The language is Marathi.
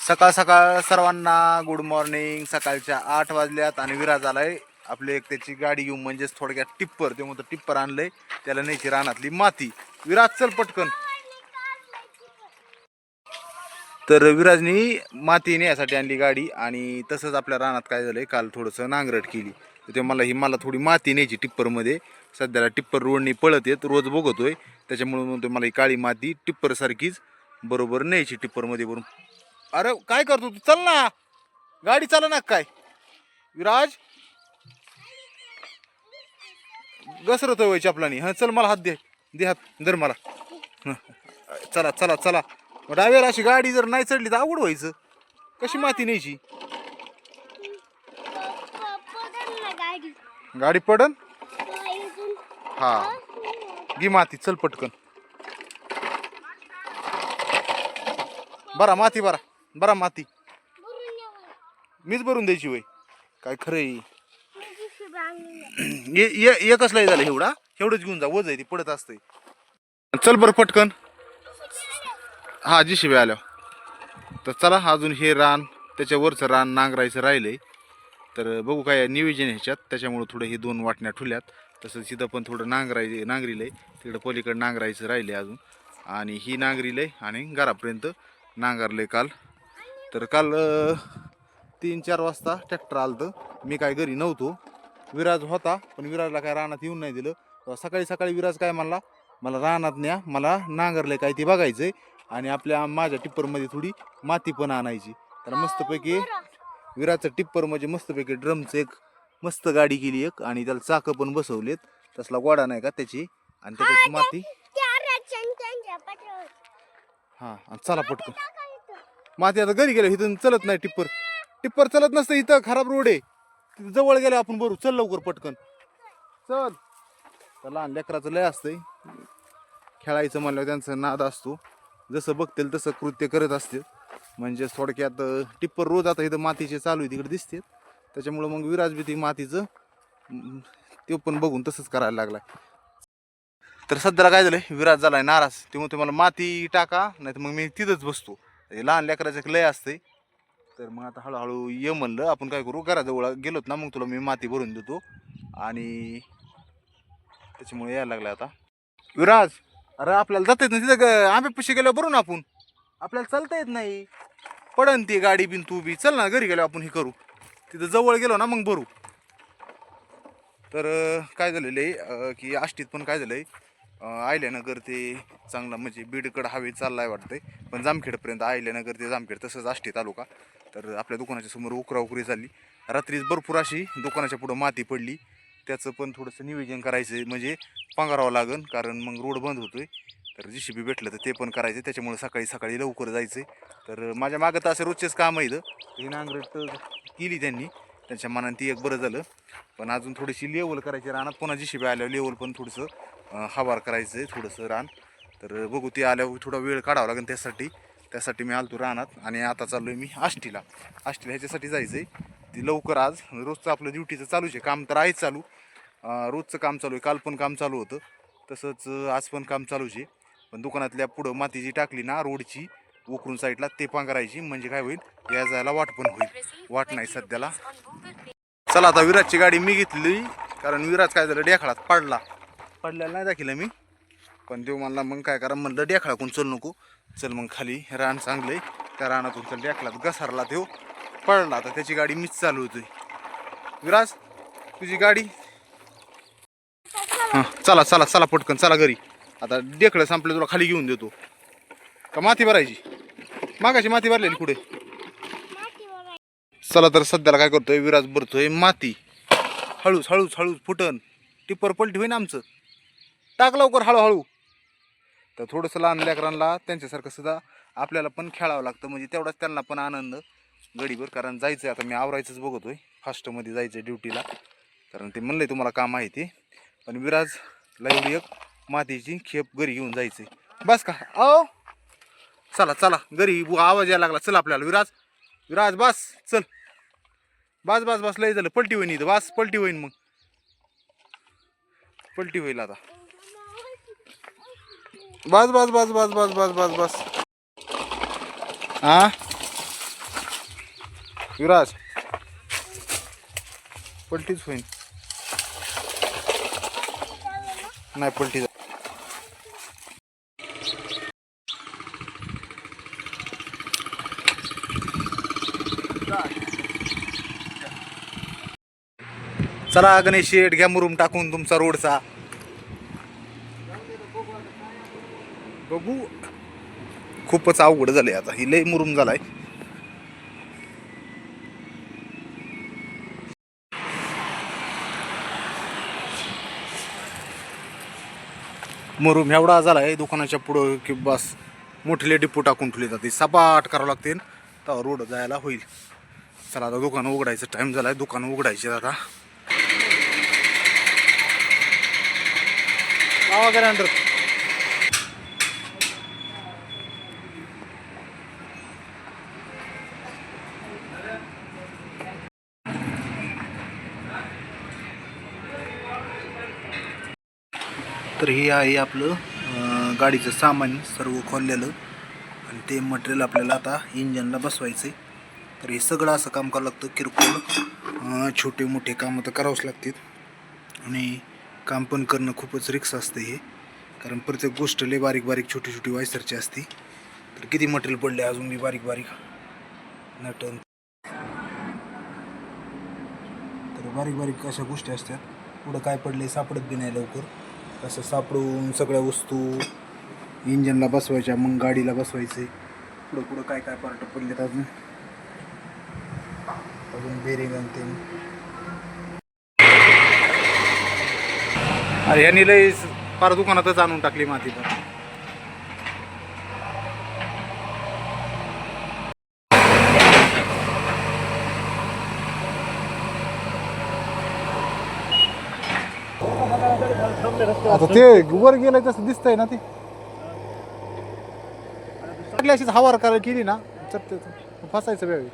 सकाळ सकाळ सर्वांना गुड मॉर्निंग. सकाळच्या 8 वाजल्यात आणि विराज आलाय आपली एक त्याची गाडी घेऊन, म्हणजेच थोडक्यात टिप्पर. ते म्हणतो टिप्पर आणलंय, त्याला न्यायची रानातली माती. विराज चल पटकन. तर विराजनी माती नेण्यासाठी आणली गाडी. आणि तसंच आपल्या रानात काय झालंय, काल थोडंसं नांगरट केली. तर ते मला थोडी माती न्यायची टिप्परमध्ये. सध्याला टिप्पर रोडनी पळत येत, रोज बघतोय, त्याच्यामुळे म्हणतो मला ही काळी माती टिप्पर सारखीच बरोबर न्यायची टिप्परमध्ये भरून. अरे काय करतो तू, चल ना, गाडी चाला ना काय विराज. घसरत होय चपलानी. हा चल, मला हात दे, दे हात धर मला. चला चला चला. डाव्याला अशी गाडी जर नाही चढली तर अवघड व्हायचं. कशी माती न्यायची? गाडी पडन. हा घे माती, चल पटकन. बरा माती, बरा माती मीच भरून द्यायची वय. काय खरंय. एकच लय झालं एवढंच घेऊन जा. वज आहे ती पडत असतंय. चल बरं पटकन. हा जीसीबी आल्या. तर चला, अजून हे रान, त्याच्यावरचं रान नांगरायचं राहिलंय. तर बघू काय नियोजन ह्याच्यात. त्याच्यामुळं थोडं हे 2 वाटण्या ठुल्यात. तसंच इथं पण थोडं नांगरीलंय. तिकडं पलीकडं नांगरायचं राहिले अजून. आणि ही नांगरीलंय आणि घरापर्यंत नांगरलंय काल. तर काल 3-4 वाजता ट्रॅक्टर आलतं. मी काय घरी नव्हतो, विराज होता, पण विराजला काय रानात येऊन नाही दिलं. सकाळी सकाळी विराज काय म्हणला, मला रानात न्या, मला नांगरलंय काय ते बघायचंय. आणि माझ्या टिप्परमध्ये थोडी माती पण आणायची. तर मस्तपैकी विराजचं टिप्पर म्हणजे मस्तपैकी ड्रमचं एक मस्त गाडी केली एक. आणि त्याला चाकं पण बसवलेत, तसला गोडा नाही का त्याची. आणि त्याच्यात माती. हा चला पटकन. माती आता घरी गेलो, इथून चलत नाही टिप्पर चलत नसतं. इथं खराब रोड आहे, तिथं जवळ गेलं आपण भरू. चल लवकर पटकन चल. तर लहान लेकराचं लय असतंय, खेळायचं म्हणल्यावर त्यांचा नाद असतो. जसं बघतील तसं कृत्य करत असते. म्हणजे थोडक्यात टिप्पर रोज आता इथं मातीचे चालू आहे, तिकडे दिसते. त्याच्यामुळं मग विराज बी ती मातीचं ते पण बघून तसंच करायला लागलाय. तर सध्याला काय झालंय, विराज झालाय नाराज. ते म्हणतो मला माती टाका, नाही तर मग मी तिथंच बसतो. लहान लेकराचं एक लय असते. तर मग आता हळूहळू ये म्हणलं, आपण काय करू, घराजवळ गेलोत ना, मग तुला मी माती भरून देतो. आणि त्याच्यामुळे यायला लागलं आता विराज. अरे आपल्याला जाता येत नाही तिथं, आंब्यापाशी गेल्यावर भरू ना आपण. आपल्याला चालता येत नाही, पडन ती गाडी बिन. तू बी चल ना, घरी गेलो आपण हे करू. तिथं जवळ गेलो ना मग भरू. तर काय झालेलं आहे की आष्टीत पण काय झालंय, आयल्यानगर ते चांगला म्हणजे बीडकडं हवे चाललाय वाटतंय. पण जामखेडपर्यंत आयल्यानगर ते जामखेड, तसंच आष्टी तालुका. तर आपल्या दुकानाच्या समोर उकराउकरी झाली. रात्रीच भरपूर अशी दुकानाच्या पुढं माती पडली. त्याचं पण थोडंसं नियोजन करायचं, म्हणजे पांघरावं लागेल, कारण मग रोड बंद होतोय. तर जीसीबी भेटलं तर ते पण करायचं. त्याच्यामुळे सकाळी सकाळी लवकर जायचं. तर माझ्या मागं तर असे रोजचेच काम आहे. ही नांगरट केली त्यांनी, त्यांच्या मनाने ती एक बरं झालं. पण अजून थोडीशी लेवल करायची रानात. पुन्हा जीसीबी आल्यावर लेवल पण थोडंसं हवार करायचं आहे थोडंसं रान. तर बघू ते आल्यावर थोडा वेळ काढावा लागेल त्यासाठी मी आलतो रानात. आणि आता चाललो आहे मी आष्टीला ह्याच्यासाठी जायचं आहे. ती लवकर आज रोजचं आपलं ड्युटीचं चालूच आहे, काम तर आहेच चालू. रोजचं काम चालू आहे. काल पण काम चालू होतं, तसंच आज पण काम चालूच आहे. पण दुकानातल्या पुढं माती जी टाकली ना रोडची उकरून साईडला, ते पांघरायची. म्हणजे काय होईल, या जायला वाट पण होईल. वाट नाही सध्याला. चला आता विराजची गाडी मी घेतली, कारण विराज काय झालं, डेखाळात पडलेला नाही दाखिलं मी. पण देव म्हणला मग काय करा, म्हणलं डेखाळाकडून चल नको, चल मग खाली रान चांगलंय त्या रानातून चल. डेखाळात घसरला तो, पडला. आता त्याची गाडी मीच चालवतोय. विराज तुझी गाडी. हां चला चला चला पटकन चला घरी. आता डेखळं संपलं, तुला खाली घेऊन देतो. का माती भरायची? मागाची माती भरलेली पुढे. चला तर सध्याला काय करतोय, विराज भरतोय माती. हळूच हळूच हळूच फुटन, टिप्पर पलटी होईन आमचं. टाक लवकर हळूहळू. तर थोडंसं लहान लेकरांना त्यांच्यासारखं सुद्धा आपल्याला पण खेळावं लागतं, म्हणजे तेवढाच त्यांना पण आनंद गडीभर. कारण जायचं आता मी आवरायचंच बघतोय, फास्टमध्ये जायचं ड्युटीला. कारण ते म्हणलंय तुम्हाला काम आहे ते. पण विराजला एवढी एक मातीची खेप घरी घेऊन जायचं. बस का ओ, चला चला घरी, आवाज यायला लागला. चल आपल्याला विराज बस चल. बस बस बस लय झालं, पलटी होईन इथं. बस पलटी होईन, मग पलटी होईल आता. बस बस बस बस बस बस बस बस. हा युवराज पलटीच होईल. नाही पलटी चला गणेश शेठ घ्या मुरुम टाकून तुमचा रोडचा. बघू खूपच अवघड झालंय आता, ही लय मुरुम झालाय. मुरुम एवढा झालाय दुकानाच्या पुढं की बस मोठे डिपो टाकून ठेवले जाते, सपाट करावं लागते तेव्हा रोड जायला होईल. चला आता दुकान उघडायचं टाइम झालाय, दुकान उघडायचे आता. लावा ग्राइंडर. तर हे आहे आपलं गाडीचं सामान सर्व खोललेलं आणि ते मटेरियल आपल्याला आता इंजनला बसवायचं आहे. तर हे सगळं असं काम करावं लागतं, किरकोळ छोटे मोठे कामं तर करावंच लागतात आणि काम पण करणं खूपच रिक्स असतं हे, कारण प्रत्येक गोष्ट लय बारीक बारीक छोटी छोटी वायसरची असते. तर किती मटेरियल पडले अजून मी बारीक बारीक नटन, तर बारीक बारीक अशा गोष्टी असतात. पुढं काय पडले सापडत बी नाही लवकर. असं सापडून सगळ्या वस्तू इंजनला बसवायच्या, मग गाडीला बसवायचे. पुढं पुढं काय काय पार्ट पडलेत अजून अजून बेरिंग आणते. अरे ह्यानी लय फार दुकानातच आणून टाकली माती. पण आता ते वर गेलं तसं दिसतंय ना, ते अशीच हवार करायला केली ना तर फसायचं वेळ.